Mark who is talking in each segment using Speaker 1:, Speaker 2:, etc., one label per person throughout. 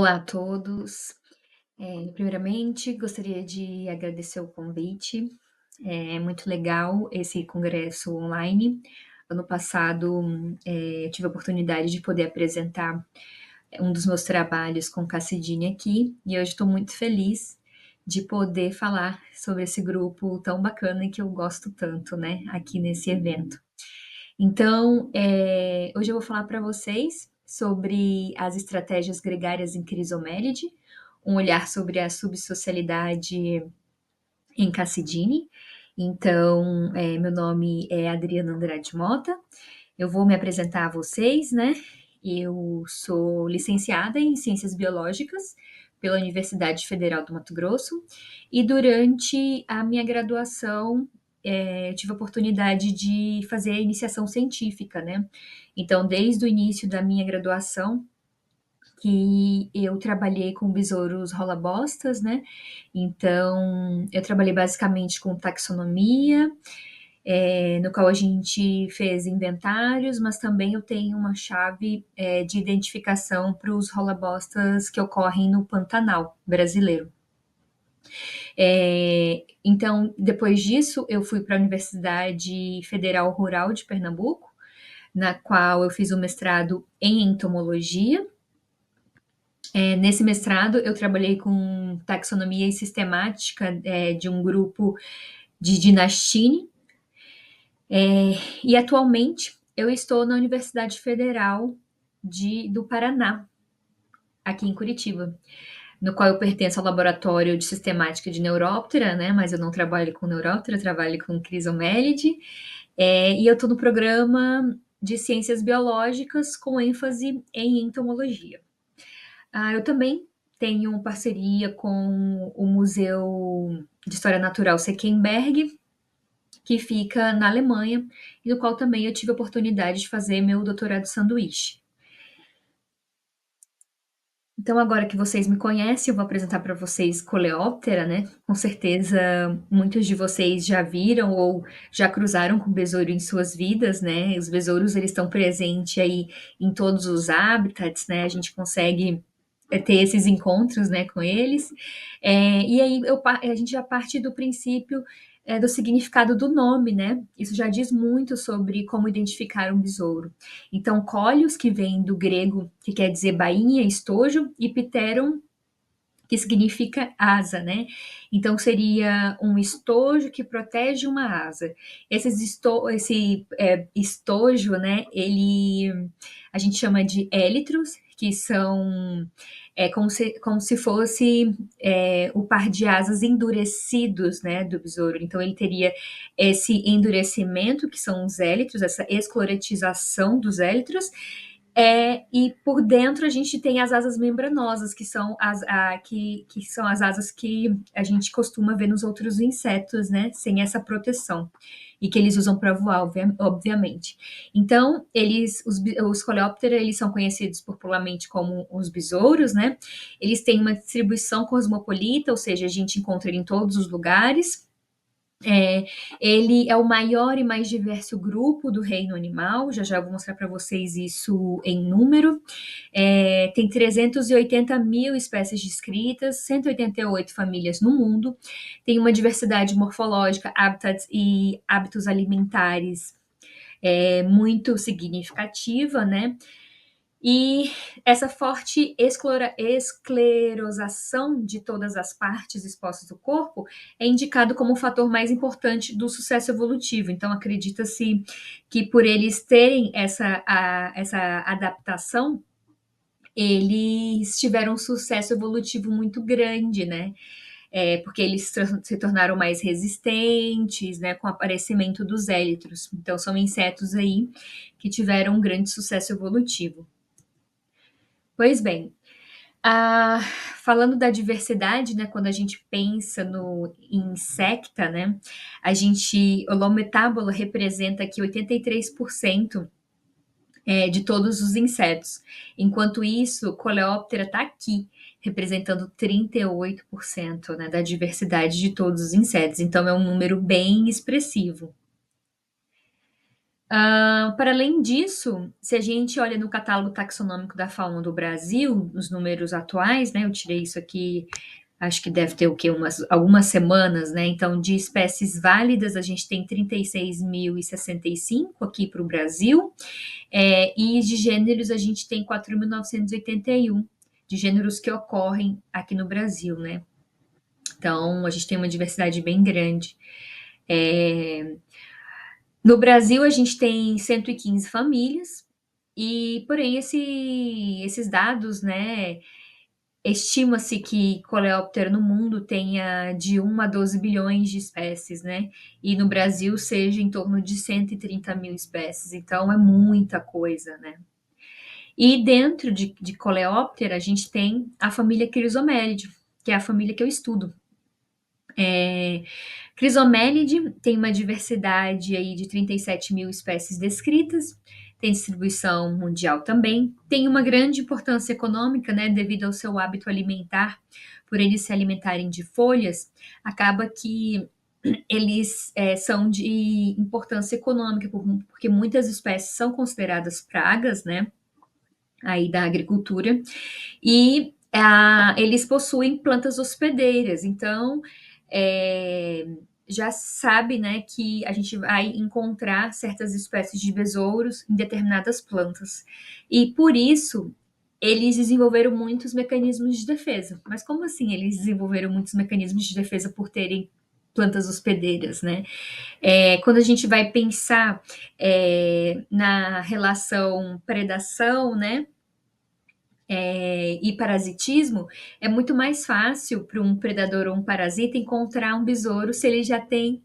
Speaker 1: Olá a todos. Primeiramente, gostaria de agradecer o convite. É muito legal esse congresso online. Ano passado, eu tive a oportunidade de poder apresentar um dos meus trabalhos com Cassidine aqui, e hoje estou muito feliz de poder falar sobre esse grupo tão bacana e que eu gosto tanto, né, aqui nesse evento. Então, hoje eu vou falar para vocês sobre as estratégias gregárias em Crisomélide, um olhar sobre a subsocialidade em Cassidine. Então, meu nome é Adriana Andrade Mota, eu vou me apresentar a vocês, né? Eu sou licenciada em Ciências Biológicas pela Universidade Federal do Mato Grosso e durante a minha graduação eu tive a oportunidade de fazer a iniciação científica, né? Então, desde o início da minha graduação, que eu trabalhei com besouros rolabostas, né? Então, eu trabalhei basicamente com taxonomia, no qual a gente fez inventários, mas também eu tenho uma chave de identificação para os rolabostas que ocorrem no Pantanal brasileiro. Então, depois disso, eu fui para a Universidade Federal Rural de Pernambuco, na qual eu fiz o mestrado em entomologia. Nesse mestrado, eu trabalhei com taxonomia e sistemática de um grupo de Dinastine, e atualmente eu estou na Universidade Federal do Paraná, aqui em Curitiba, no qual eu pertenço ao laboratório de sistemática de Neuróptera, né? Mas eu não trabalho com Neuróptera, eu trabalho com Crisomélide, e eu estou no programa de ciências biológicas com ênfase em entomologia. Eu também tenho parceria com o Museu de História Natural Senckenberg, que fica na Alemanha, e no qual também eu tive a oportunidade de fazer meu doutorado sanduíche. Então, agora que vocês me conhecem, eu vou apresentar para vocês Coleóptera, né? Com certeza, muitos de vocês já viram ou já cruzaram com o besouro em suas vidas, né? Os besouros, eles estão presentes aí em todos os habitats, né? A gente consegue ter esses encontros, né, com eles. E aí a gente já parte do princípio do significado do nome, né? Isso já diz muito sobre como identificar um besouro. Então, colios, que vem do grego, que quer dizer bainha, estojo, e pteron, que significa asa, né? Então, seria um estojo que protege uma asa. Esse estojo, né? A gente chama de élitros, que são como se fosse o par de asas endurecidos, né, do besouro. Então, ele teria esse endurecimento, que são os élitros, essa esclerotização dos élitros, e por dentro a gente tem as asas membranosas, que são que são as asas que a gente costuma ver nos outros insetos, né? Sem essa proteção. E que eles usam para voar, obviamente. Então, os Coleóptera, eles são conhecidos popularmente como os besouros, né? Eles têm uma distribuição cosmopolita, ou seja, a gente encontra ele em todos os lugares. Ele é o maior e mais diverso grupo do reino animal, já vou mostrar para vocês isso em número. Tem 380 mil espécies descritas, 188 famílias no mundo, tem uma diversidade morfológica, hábitats e hábitos alimentares muito significativa, né? E essa forte esclerosação de todas as partes expostas do corpo é indicado como o fator mais importante do sucesso evolutivo. Então, acredita-se que por eles terem essa adaptação, eles tiveram um sucesso evolutivo muito grande, né? Porque eles se tornaram mais resistentes, né, com o aparecimento dos élitros. Então, são insetos aí que tiveram um grande sucesso evolutivo. Pois bem, ah, falando da diversidade, né, quando a gente pensa no insecta, né, o Lometábola representa aqui 83% de todos os insetos. Enquanto isso, Coleóptera está aqui, representando 38%, né, da diversidade de todos os insetos. Então, é um número bem expressivo. Para além disso, se a gente olha no catálogo taxonômico da fauna do Brasil, os números atuais, né, eu tirei isso aqui, acho que deve ter o quê? Algumas semanas, né? Então, de espécies válidas, a gente tem 36.065 aqui para o Brasil, e de gêneros a gente tem 4.981 de gêneros que ocorrem aqui no Brasil, né? Então, a gente tem uma diversidade bem grande. É, No Brasil, a gente tem 115 famílias, e porém esses dados, né, estima-se que coleóptero no mundo tenha de 1 a 12 bilhões de espécies, né? E no Brasil seja em torno de 130 mil espécies, então é muita coisa, né? E dentro de coleóptera, a gente tem a família Chrysomelidae, que é a família que eu estudo. Chrysomelidae tem uma diversidade aí de 37 mil espécies descritas, tem distribuição mundial também, tem uma grande importância econômica, né, devido ao seu hábito alimentar, por eles se alimentarem de folhas, acaba que eles são de importância econômica, porque muitas espécies são consideradas pragas, né, aí da agricultura, e eles possuem plantas hospedeiras, então é, já sabe, né, que a gente vai encontrar certas espécies de besouros em determinadas plantas. E por isso eles desenvolveram muitos mecanismos de defesa. Mas como assim eles desenvolveram muitos mecanismos de defesa por terem plantas hospedeiras, né? Quando a gente vai pensar na relação predação, né? E parasitismo, é muito mais fácil para um predador ou um parasita encontrar um besouro se ele já tem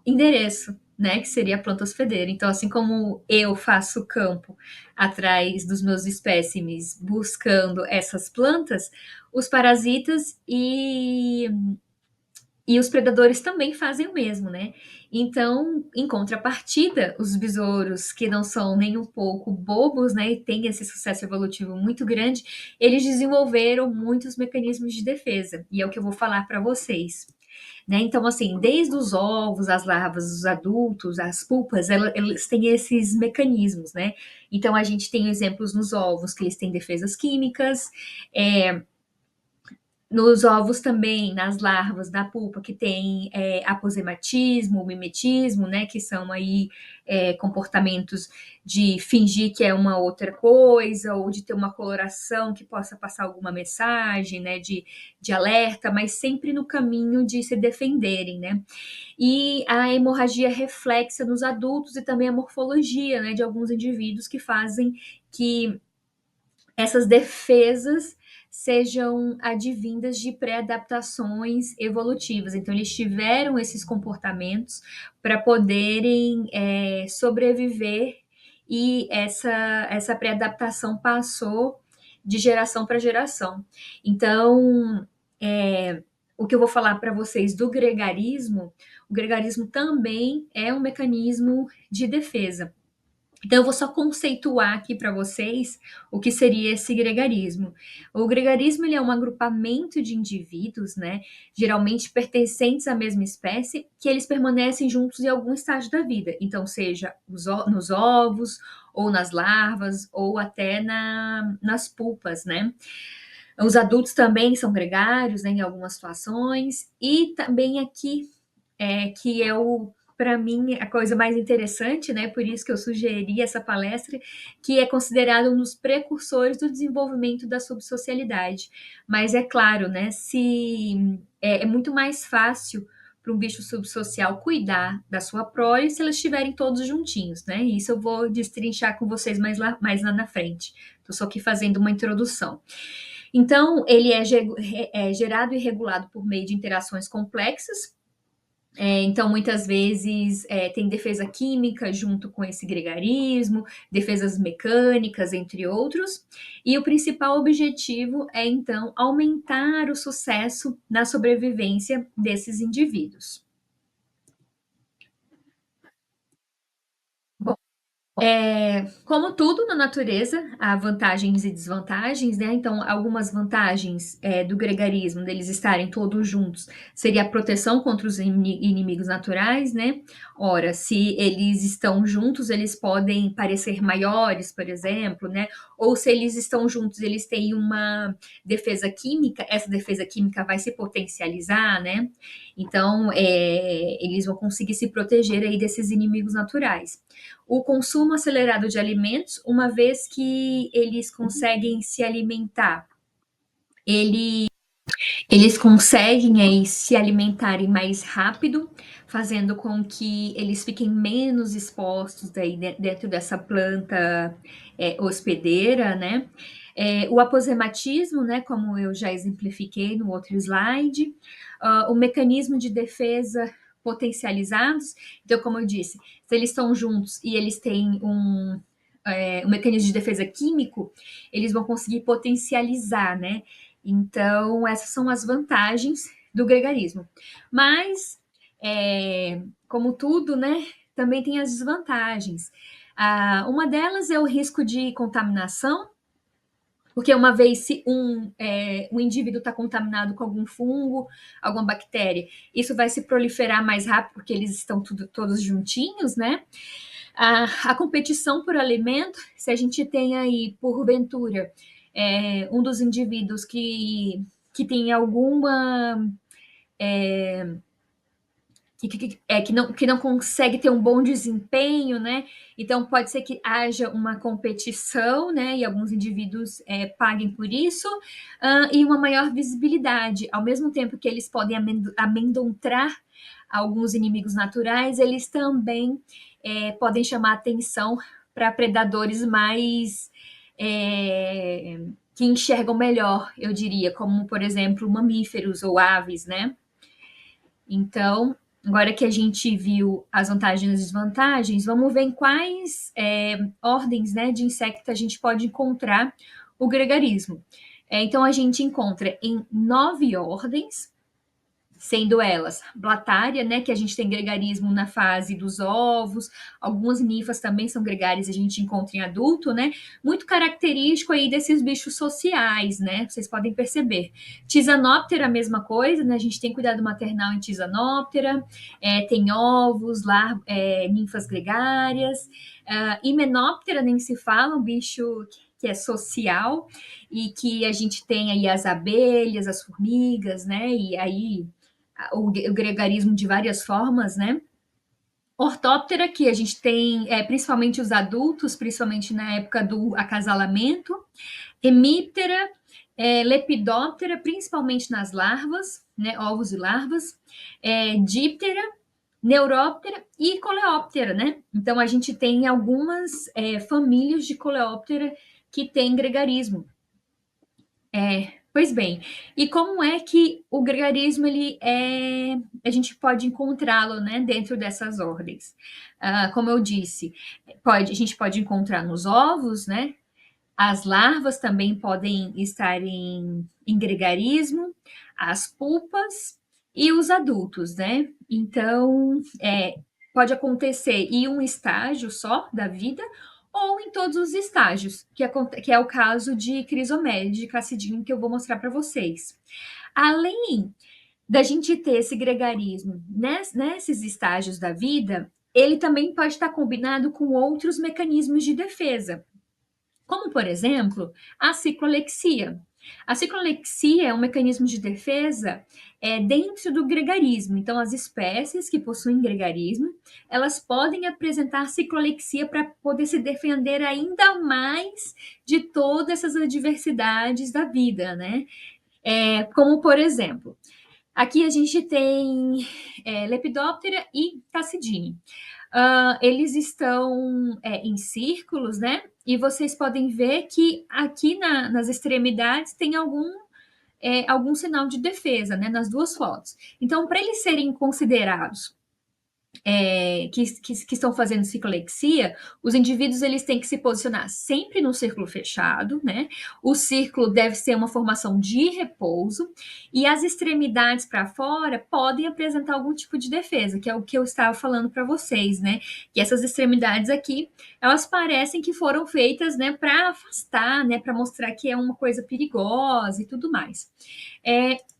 Speaker 1: endereço, né? Que seria a planta hospedeira. Então, assim como eu faço campo atrás dos meus espécimes buscando essas plantas, os parasitas e os predadores também fazem o mesmo, né? Então, em contrapartida, os besouros que não são nem um pouco bobos, né, e têm esse sucesso evolutivo muito grande, eles desenvolveram muitos mecanismos de defesa, e é o que eu vou falar para vocês. Né? Então, assim, desde os ovos, as larvas, os adultos, as pulpas, elas têm esses mecanismos, né? Então, a gente tem exemplos nos ovos que eles têm defesas químicas, é, nos ovos também, nas larvas da pulpa, que tem aposematismo, mimetismo, né, que são aí comportamentos de fingir que é uma outra coisa, ou de ter uma coloração que possa passar alguma mensagem, né, de alerta, mas sempre no caminho de se defenderem, né. E a hemorragia reflexa nos adultos e também a morfologia, né, de alguns indivíduos que fazem que essas defesas sejam advindas de pré-adaptações evolutivas. Então, eles tiveram esses comportamentos para poderem sobreviver, e essa pré-adaptação passou de geração para geração. Então, o que eu vou falar para vocês do gregarismo, o gregarismo também é um mecanismo de defesa. Então, eu vou só conceituar aqui para vocês o que seria esse gregarismo. O gregarismo ele é um agrupamento de indivíduos, né, geralmente pertencentes à mesma espécie, que eles permanecem juntos em algum estágio da vida. Então, seja nos ovos, ou nas larvas, ou até nas pulpas, né? Os adultos também são gregários, né, em algumas situações, e também aqui que é o para mim a coisa mais interessante, né? Por isso que eu sugeri essa palestra, que é considerado um dos precursores do desenvolvimento da subsocialidade. Mas é claro, né? Se é muito mais fácil para um bicho subsocial cuidar da sua prole se elas estiverem todos juntinhos, né? E isso eu vou destrinchar com vocês mais lá na frente. Estou só aqui fazendo uma introdução. Então, ele é gerado e regulado por meio de interações complexas. Então, muitas vezes, tem defesa química junto com esse gregarismo, defesas mecânicas, entre outros. E o principal objetivo é, então, aumentar o sucesso na sobrevivência desses indivíduos. Como tudo na natureza, há vantagens e desvantagens, né? Então, algumas vantagens do gregarismo, deles estarem todos juntos, seria a proteção contra os inimigos naturais, né? Ora, se eles estão juntos, eles podem parecer maiores, por exemplo, né? Ou se eles estão juntos, eles têm uma defesa química, essa defesa química vai se potencializar, né? Então, eles vão conseguir se proteger aí desses inimigos naturais. O consumo acelerado de alimentos, uma vez que eles conseguem se alimentar, ele, eles conseguem aí se alimentarem mais rápido, fazendo com que eles fiquem menos expostos daí dentro dessa planta hospedeira, né? O aposematismo, né, como eu já exemplifiquei no outro slide, o mecanismo de defesa potencializados. Então, como eu disse, se eles estão juntos e eles têm um mecanismo de defesa químico, eles vão conseguir potencializar, né? Então, essas são as vantagens do gregarismo. Mas, como tudo, né, também tem as desvantagens. Uma delas é o risco de contaminação, porque uma vez se um indivíduo está contaminado com algum fungo, alguma bactéria, isso vai se proliferar mais rápido porque eles estão todos juntinhos, né? A competição por alimento, se a gente tem aí, porventura, um dos indivíduos que tem alguma que não consegue ter um bom desempenho, né? Então pode ser que haja uma competição, né? E alguns indivíduos paguem por isso, e uma maior visibilidade. Ao mesmo tempo que eles podem amedrontar alguns inimigos naturais, eles também podem chamar atenção para predadores mais que enxergam melhor, eu diria, como por exemplo mamíferos ou aves, né? Então, agora que a gente viu as vantagens e as desvantagens, vamos ver em quais ordens, né, de inseto a gente pode encontrar o gregarismo. Então, a gente encontra em 9 ordens, sendo elas Blatária, né, que a gente tem gregarismo na fase dos ovos, algumas ninfas também são gregárias, a gente encontra em adulto, né, muito característico aí desses bichos sociais, né, vocês podem perceber. Tisanóptera, a mesma coisa, né, a gente tem cuidado maternal em Tisanóptera, tem ovos, ninfas gregárias, Himenóptera nem se fala, um bicho que é social e que a gente tem aí as abelhas, as formigas, né, e aí o gregarismo de várias formas, né? Ortóptera, que a gente tem principalmente os adultos, principalmente na época do acasalamento. Hemíptera, Lepidóptera, principalmente nas larvas, né, ovos e larvas. Díptera, Neuróptera e Coleóptera, né? Então a gente tem algumas famílias de Coleóptera que têm gregarismo. Pois bem, e como é que o gregarismo a gente pode encontrá-lo, né, dentro dessas ordens? Como eu disse, a gente pode encontrar nos ovos, né? As larvas também podem estar em gregarismo, as pulpas e os adultos, né? Então, pode acontecer em um estágio só da vida ou em todos os estágios, que é o caso de Crisomélide, de Cassidinho, que eu vou mostrar para vocês. Além da gente ter esse gregarismo nesses estágios da vida, ele também pode estar combinado com outros mecanismos de defesa, como, por exemplo, a ciclolexia. A ciclolexia é um mecanismo de defesa dentro do gregarismo. Então, as espécies que possuem gregarismo, elas podem apresentar ciclolexia para poder se defender ainda mais de todas essas adversidades da vida, né? Como, por exemplo, aqui a gente tem Lepidóptera e Cassidine. Eles estão em círculos, né? E vocês podem ver que aqui nas extremidades tem algum sinal de defesa, né? Nas duas fotos. Então, para eles serem considerados que estão fazendo ciclexia, os indivíduos eles têm que se posicionar sempre no círculo fechado, né? O círculo deve ser uma formação de repouso e as extremidades para fora podem apresentar algum tipo de defesa, que é o que eu estava falando para vocês, né? Que essas extremidades aqui, elas parecem que foram feitas, né, para afastar, né, para mostrar que é uma coisa perigosa e tudo mais.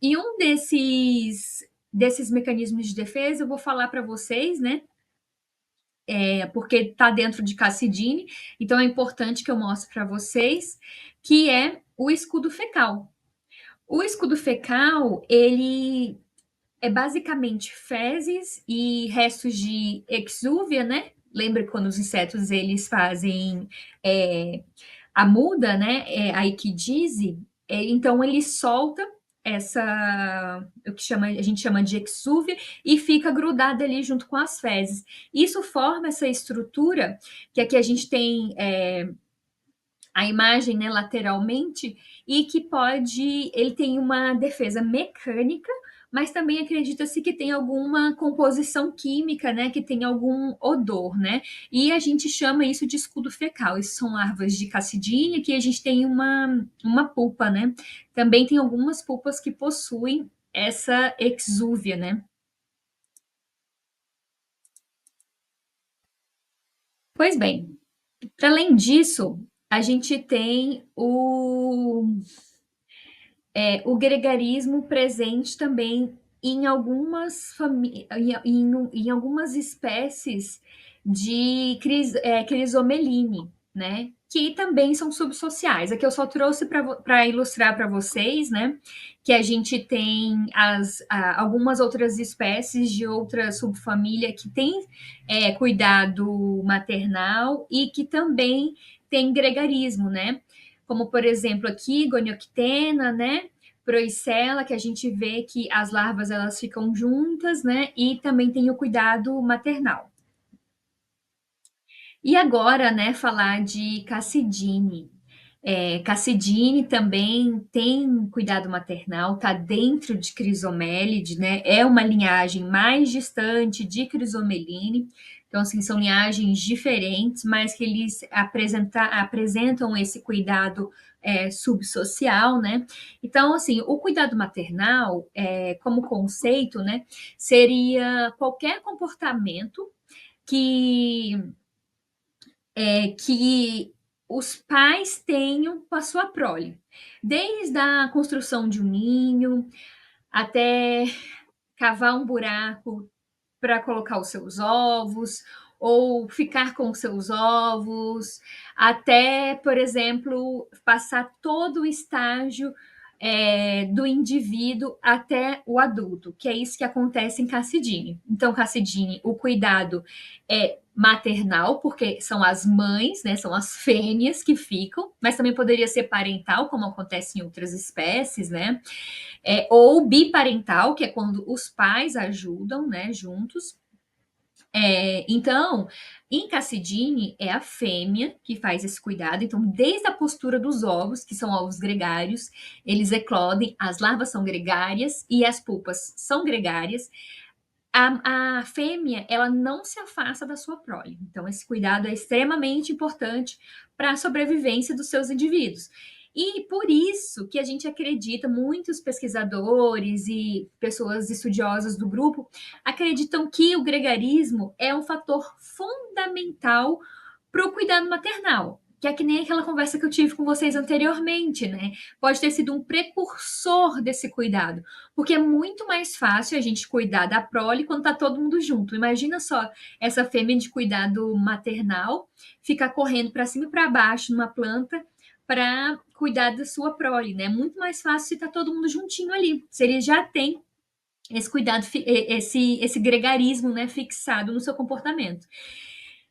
Speaker 1: E um desses mecanismos de defesa, eu vou falar para vocês, né? Porque está dentro de Cassidine, então é importante que eu mostre para vocês, que é o escudo fecal. O escudo fecal, ele é basicamente fezes e restos de exúvia, né? Lembra quando os insetos eles fazem a muda, né? A equidise, então ele solta o que a gente chama de exúvia e fica grudado ali junto com as fezes. Isso forma essa estrutura que aqui a gente tem a imagem, né, lateralmente, e que ele tem uma defesa mecânica, mas também acredita-se que tem alguma composição química, né, que tem algum odor, né, e a gente chama isso de escudo fecal. Isso são larvas de cassidinha, que a gente tem uma pulpa, né, também tem algumas pulpas que possuem essa exúvia, né. Pois bem, para além disso, a gente tem o gregarismo presente também em algumas em algumas espécies de crisomeline, né? Que também são subsociais. Aqui eu só trouxe para ilustrar para vocês, né? Que a gente tem algumas outras espécies de outra subfamília que tem cuidado maternal e que também tem gregarismo, né? Como, por exemplo, aqui, Gonioctena, né? Proicella, que a gente vê que as larvas elas ficam juntas, né? E também tem o cuidado maternal. E agora, né, falar de Cassidine. Cassidine também tem cuidado maternal, está dentro de Crisomélide, né? É uma linhagem mais distante de Crisomeline. Então, assim, são linhagens diferentes, mas que eles apresentam esse cuidado subsocial, né? Então, assim, o cuidado maternal, como conceito, né, seria qualquer comportamento que que os pais tenham com a sua prole, desde a construção de um ninho até cavar um buraco para colocar os seus ovos, ou ficar com os seus ovos, até, por exemplo, passar todo o estágio do indivíduo até o adulto, que é isso que acontece em Cassidine. Então, Cassidine, o cuidado é maternal, porque são as mães, né, são as fêmeas que ficam, mas também poderia ser parental, como acontece em outras espécies, né? Ou biparental, que é quando os pais ajudam, né, juntos. Então, em Cassidine é a fêmea que faz esse cuidado. Então, desde a postura dos ovos, que são ovos gregários, eles eclodem, as larvas são gregárias e as pulpas são gregárias. A fêmea, ela não se afasta da sua prole. Então, esse cuidado é extremamente importante para a sobrevivência dos seus indivíduos. E por isso que a gente acredita, muitos pesquisadores e pessoas estudiosas do grupo acreditam que o gregarismo é um fator fundamental para o cuidado maternal. Que é que nem aquela conversa que eu tive com vocês anteriormente, né? Pode ter sido um precursor desse cuidado, porque é muito mais fácil a gente cuidar da prole quando tá todo mundo junto. Imagina só essa fêmea de cuidado maternal ficar correndo para cima e para baixo numa planta para cuidar da sua prole, né? Muito mais fácil se tá todo mundo juntinho ali. Se ele já tem esse cuidado, esse gregarismo, né, fixado no seu comportamento.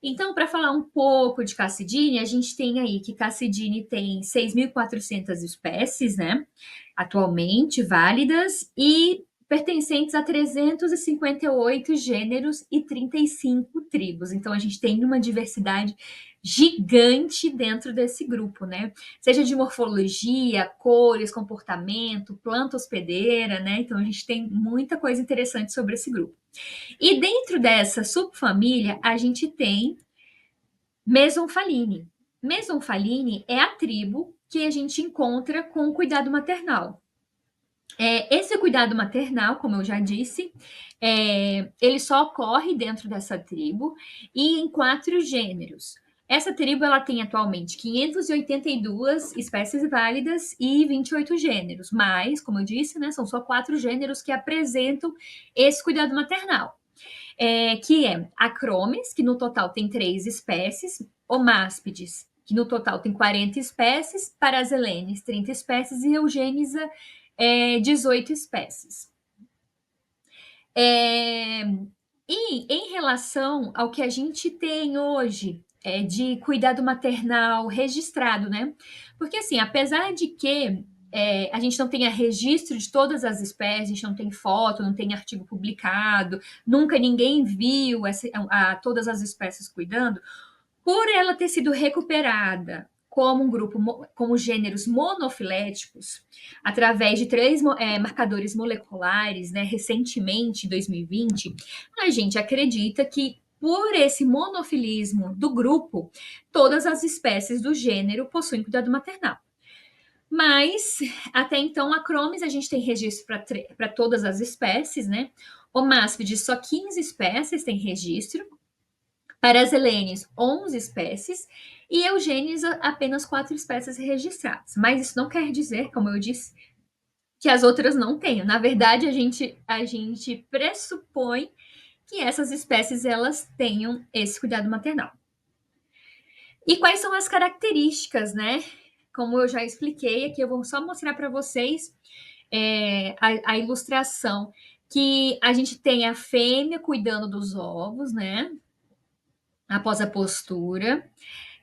Speaker 1: Então, para falar um pouco de Cassidine, a gente tem aí que Cassidine tem 6.400 espécies, né, atualmente válidas, e pertencentes a 358 gêneros e 35 tribos. Então, a gente tem uma diversidade gigante dentro desse grupo, né? Seja de morfologia, cores, comportamento, planta hospedeira, né? Então, a gente tem muita coisa interessante sobre esse grupo. E dentro dessa subfamília, a gente tem Mesonfaline. Mesonfaline é a tribo que a gente encontra com o cuidado maternal. Esse cuidado maternal, como eu já disse, ele só ocorre dentro dessa tribo e em 4 gêneros. Essa tribo ela tem atualmente 582 espécies válidas e 28 gêneros, mas, como eu disse, né, são só 4 gêneros que apresentam esse cuidado maternal, que é Acromes, que no total tem 3 espécies, Omáspides, que no total tem 40 espécies, Paraselenes, 30 espécies e Eugênisa, 18 espécies. E em relação ao que a gente tem hoje de cuidado maternal registrado, né? Porque assim, apesar de que a gente não tenha registro de todas as espécies, a gente não tem foto, não tem artigo publicado, nunca ninguém viu todas as espécies cuidando, por ela ter sido recuperada como um grupo, como gêneros monofiléticos, através de 3 marcadores moleculares, né, recentemente, em 2020, a gente acredita que por esse monofilismo do grupo, todas as espécies do gênero possuem cuidado maternal. Mas, até então, a Cromes a gente tem registro para todas as espécies, né? O Máspide, só 15 espécies tem registro. Paraselenes, 11 espécies, e Eugênios, apenas 4 espécies registradas. Mas isso não quer dizer, como eu disse, que as outras não tenham. Na verdade, a gente pressupõe que essas espécies elas tenham esse cuidado maternal. E quais são as características, né? Como eu já expliquei aqui, eu vou só mostrar para vocês a ilustração, que a gente tem a fêmea cuidando dos ovos, né? Após a postura,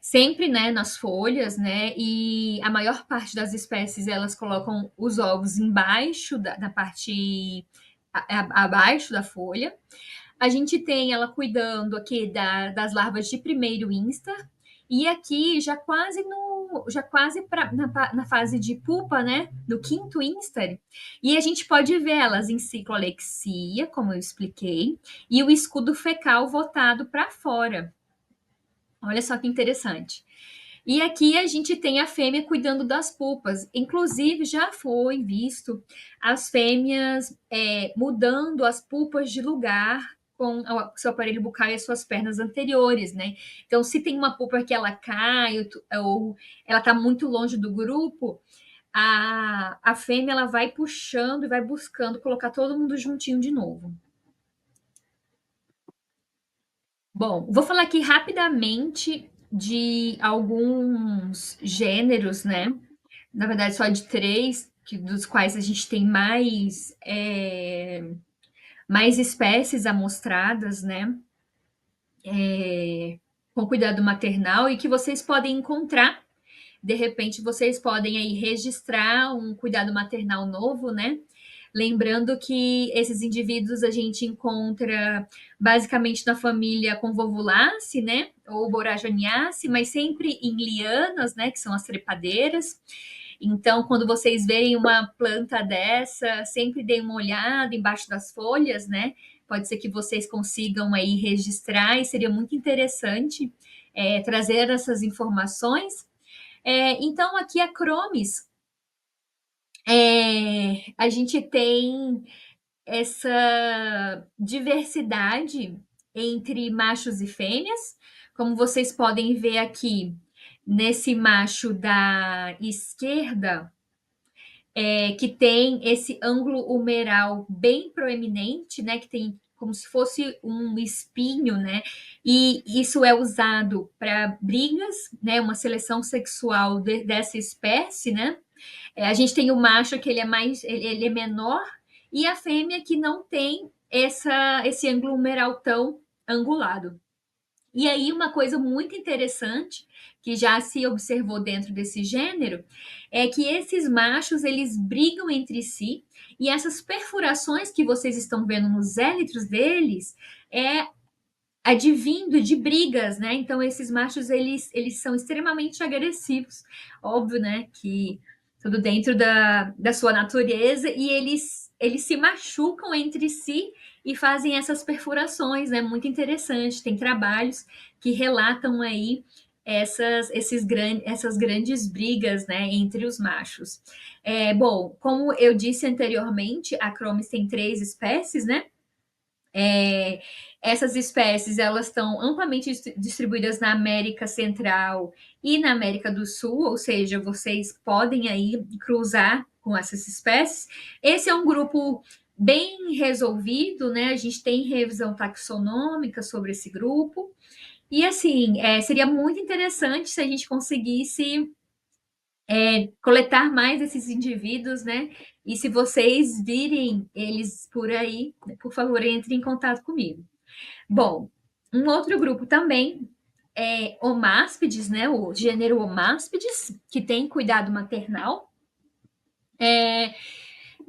Speaker 1: sempre, né, nas folhas, né, e a maior parte das espécies, elas colocam os ovos embaixo da parte, abaixo da folha. A gente tem ela cuidando aqui das larvas de primeiro instar, e aqui já quase na fase de pupa, né, no quinto instar, e a gente pode ver elas em cicloalexia, como eu expliquei, e o escudo fecal voltado para fora. Olha só que interessante. E aqui a gente tem a fêmea cuidando das pupas. Inclusive, já foi visto as fêmeas mudando as pupas de lugar com o seu aparelho bucal e as suas pernas anteriores, né? Então, se tem uma pupa que ela cai ou ela está muito longe do grupo, a fêmea ela vai puxando e vai buscando colocar todo mundo juntinho de novo. Bom, vou falar aqui rapidamente de alguns gêneros, né? Na verdade, só de 3, dos quais a gente tem mais espécies amostradas, né? Com cuidado maternal e que vocês podem encontrar. De repente, vocês podem aí registrar um cuidado maternal novo, né? Lembrando que esses indivíduos a gente encontra basicamente na família Convolvulaceae, né? Ou Borragiaceae, mas sempre em lianas, né? Que são as trepadeiras. Então, quando vocês verem uma planta dessa, sempre deem uma olhada embaixo das folhas, né? Pode ser que vocês consigam aí registrar e seria muito interessante trazer essas informações. Então, aqui a Cromes, a gente tem essa diversidade entre machos e fêmeas, como vocês podem ver aqui nesse macho da esquerda, que tem esse ângulo humeral bem proeminente, né, que tem como se fosse um espinho, né, e isso é usado para brigas, né, uma seleção sexual dessa espécie, né. A gente tem o macho que ele é menor, e a fêmea que não tem esse ângulo humeral tão angulado. E aí, uma coisa muito interessante que já se observou dentro desse gênero é que esses machos eles brigam entre si e essas perfurações que vocês estão vendo nos élitros deles é advindo de brigas, né? Então esses machos eles são extremamente agressivos, óbvio, né? Que tudo dentro da sua natureza e eles se machucam entre si e fazem essas perfurações, né? Muito interessante. Tem trabalhos que relatam aí essas grandes brigas, né, entre os machos. Bom, como eu disse anteriormente, a Chromis tem 3 espécies, né? É, essas espécies elas estão amplamente distribuídas na América Central e na América do Sul, ou seja, vocês podem aí cruzar com essas espécies. Esse é um grupo bem resolvido, né? A gente tem revisão taxonômica sobre esse grupo. E assim, seria muito interessante se a gente conseguisse coletar mais esses indivíduos, né? E se vocês virem eles por aí, por favor, entre em contato comigo. Bom, um outro grupo também é Omáspides, né? O gênero Omáspides, que tem cuidado maternal.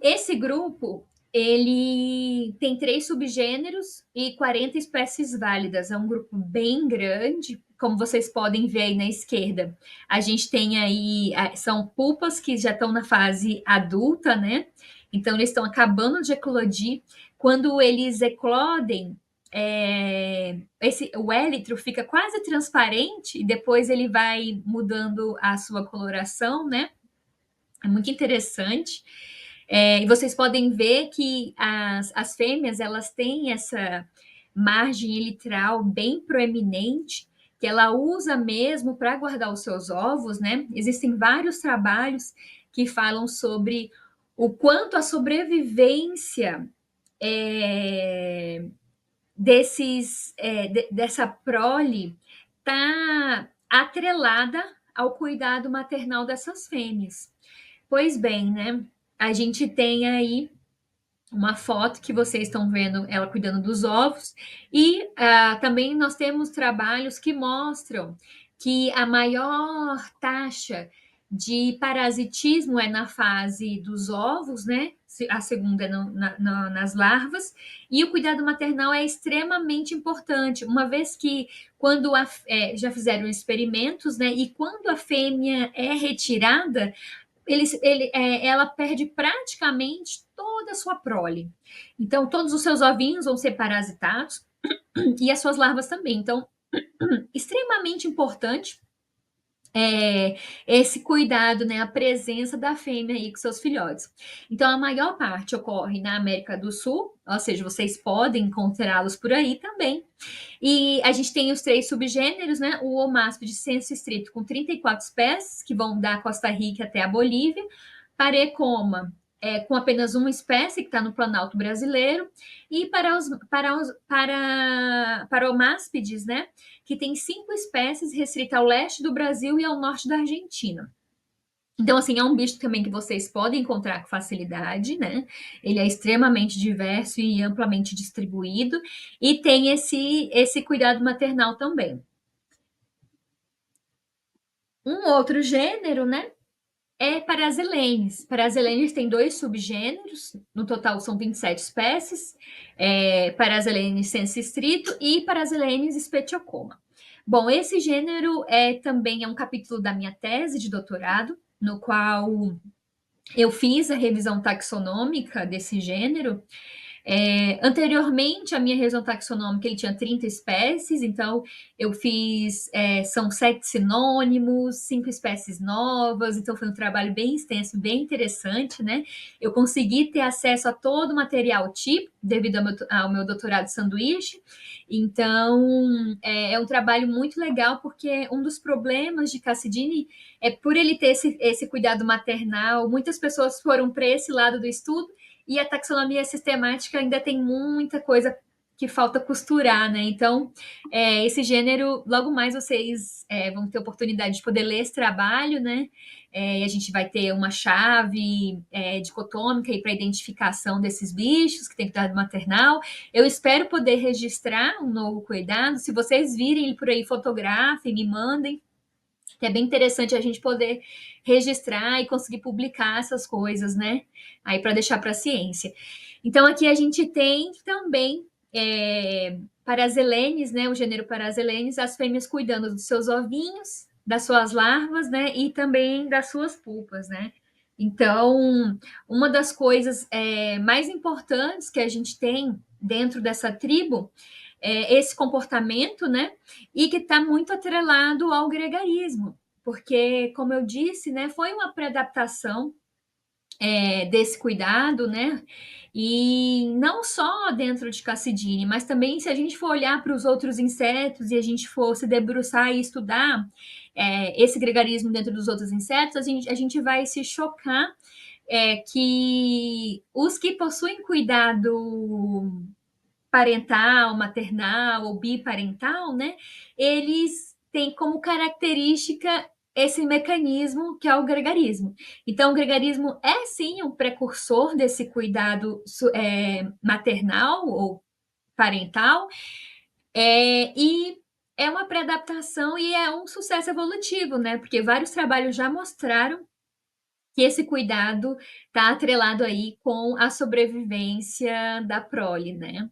Speaker 1: Esse grupo ele tem 3 subgêneros e 40 espécies válidas. É um grupo bem grande, como vocês podem ver aí na esquerda. A gente tem aí, são pupas que já estão na fase adulta, né? Então, eles estão acabando de eclodir. Quando eles eclodem, o élitro fica quase transparente e depois ele vai mudando a sua coloração, né? É muito interessante. E vocês podem ver que as fêmeas elas têm essa margem elitral bem proeminente, que ela usa mesmo para guardar os seus ovos, né? Existem vários trabalhos que falam sobre o quanto a sobrevivência dessa prole está atrelada ao cuidado maternal dessas fêmeas. Pois bem, né? A gente tem aí uma foto que vocês estão vendo ela cuidando dos ovos, e também nós temos trabalhos que mostram que a maior taxa de parasitismo é na fase dos ovos, né? A segunda é nas larvas, e o cuidado maternal é extremamente importante, uma vez que já fizeram experimentos, né? E quando a fêmea é retirada, ela perde praticamente toda a sua prole. Então, todos os seus ovinhos vão ser parasitados e as suas larvas também. Então, extremamente importante esse cuidado, né, a presença da fêmea aí com seus filhotes. Então, a maior parte ocorre na América do Sul, ou seja, vocês podem encontrá-los por aí também. E a gente tem os 3 subgêneros, né? O Omáspide de senso estrito, com 34 espécies, que vão da Costa Rica até a Bolívia. Parecoma, com apenas uma espécie, que está no Planalto brasileiro. E para Omáspides, né? Que tem 5 espécies restritas ao leste do Brasil e ao norte da Argentina. Então, assim, é um bicho também que vocês podem encontrar com facilidade, né? Ele é extremamente diverso e amplamente distribuído, e tem esse cuidado maternal também. Um outro gênero, né? É Parasilenes. Parasilenes tem 2 subgêneros, no total são 27 espécies, Parasilenes sensu estrito e Parasilenes spetiocoma. Bom, esse gênero também é um capítulo da minha tese de doutorado, no qual eu fiz a revisão taxonômica desse gênero. Anteriormente, a minha revisão taxonômica ele tinha 30 espécies, então eu fiz, são 7 sinônimos, 5 espécies novas, então foi um trabalho bem extenso, bem interessante, né? Eu consegui ter acesso a todo o material tipo, devido ao meu doutorado de sanduíche, então é um trabalho muito legal, porque um dos problemas de Cassidini é por ele ter esse cuidado maternal, muitas pessoas foram para esse lado do estudo, e a taxonomia sistemática ainda tem muita coisa que falta costurar, né? Então, esse gênero, logo mais vocês vão ter oportunidade de poder ler esse trabalho, né? E a gente vai ter uma chave dicotômica para identificação desses bichos que tem cuidado maternal. Eu espero poder registrar um novo cuidado. Se vocês virem ele por aí, fotografem, me mandem, que é bem interessante a gente poder registrar e conseguir publicar essas coisas, né? Aí para deixar para a ciência. Então aqui a gente tem também Paraselenes, né? O gênero Paraselenes, as fêmeas cuidando dos seus ovinhos, das suas larvas, né? E também das suas pupas, né? Então, uma das coisas mais importantes que a gente tem dentro dessa tribo esse comportamento, né? E que está muito atrelado ao gregarismo, porque, como eu disse, né, foi uma pré-adaptação desse cuidado, né? E não só dentro de Cassidine, mas também se a gente for olhar para os outros insetos e a gente for se debruçar e estudar esse gregarismo dentro dos outros insetos, a gente vai se chocar que os que possuem cuidado parental, maternal ou biparental, né? Eles têm como característica esse mecanismo que é o gregarismo. Então, o gregarismo é sim um precursor desse cuidado maternal ou parental, e é uma pré-adaptação e é um sucesso evolutivo, né? Porque vários trabalhos já mostraram que esse cuidado está atrelado aí com a sobrevivência da prole, né?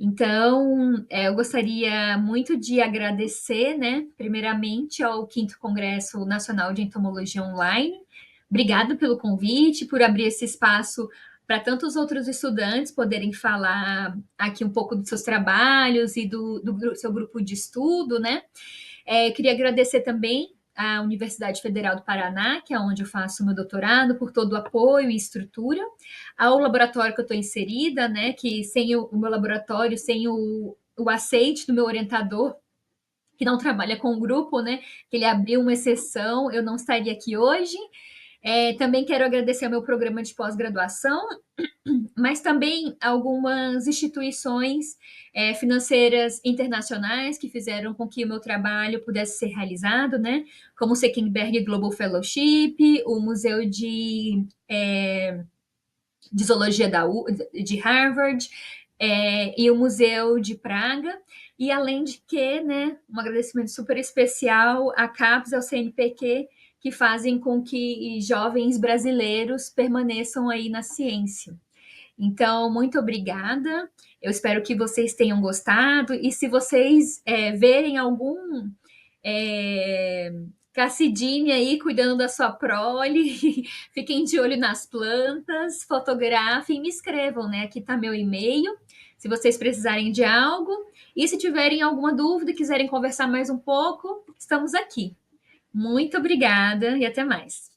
Speaker 1: Então, eu gostaria muito de agradecer, né, primeiramente ao Quinto Congresso Nacional de Entomologia Online. Obrigado pelo convite, por abrir esse espaço para tantos outros estudantes poderem falar aqui um pouco dos seus trabalhos e do seu grupo de estudo, né? Queria agradecer também à Universidade Federal do Paraná, que é onde eu faço meu doutorado, por todo o apoio e estrutura, ao laboratório que eu estou inserida, né, que sem o meu laboratório, sem o aceite do meu orientador, que não trabalha com o grupo, né, que ele abriu uma exceção, eu não estaria aqui hoje. Também quero agradecer ao meu programa de pós-graduação, mas também algumas instituições financeiras internacionais que fizeram com que o meu trabalho pudesse ser realizado, né? Como o Senckenberg Global Fellowship, o Museu de Zoologia de Harvard, e o Museu de Praga, e além de que, né, um agradecimento super especial à CAPES e ao CNPq, que fazem com que jovens brasileiros permaneçam aí na ciência. Então, muito obrigada. Eu espero que vocês tenham gostado. E se vocês verem algum Cassidine aí cuidando da sua prole, fiquem de olho nas plantas, fotografem e me escrevam, né? Aqui está meu e-mail, se vocês precisarem de algo. E se tiverem alguma dúvida e quiserem conversar mais um pouco, estamos aqui. Muito obrigada e até mais.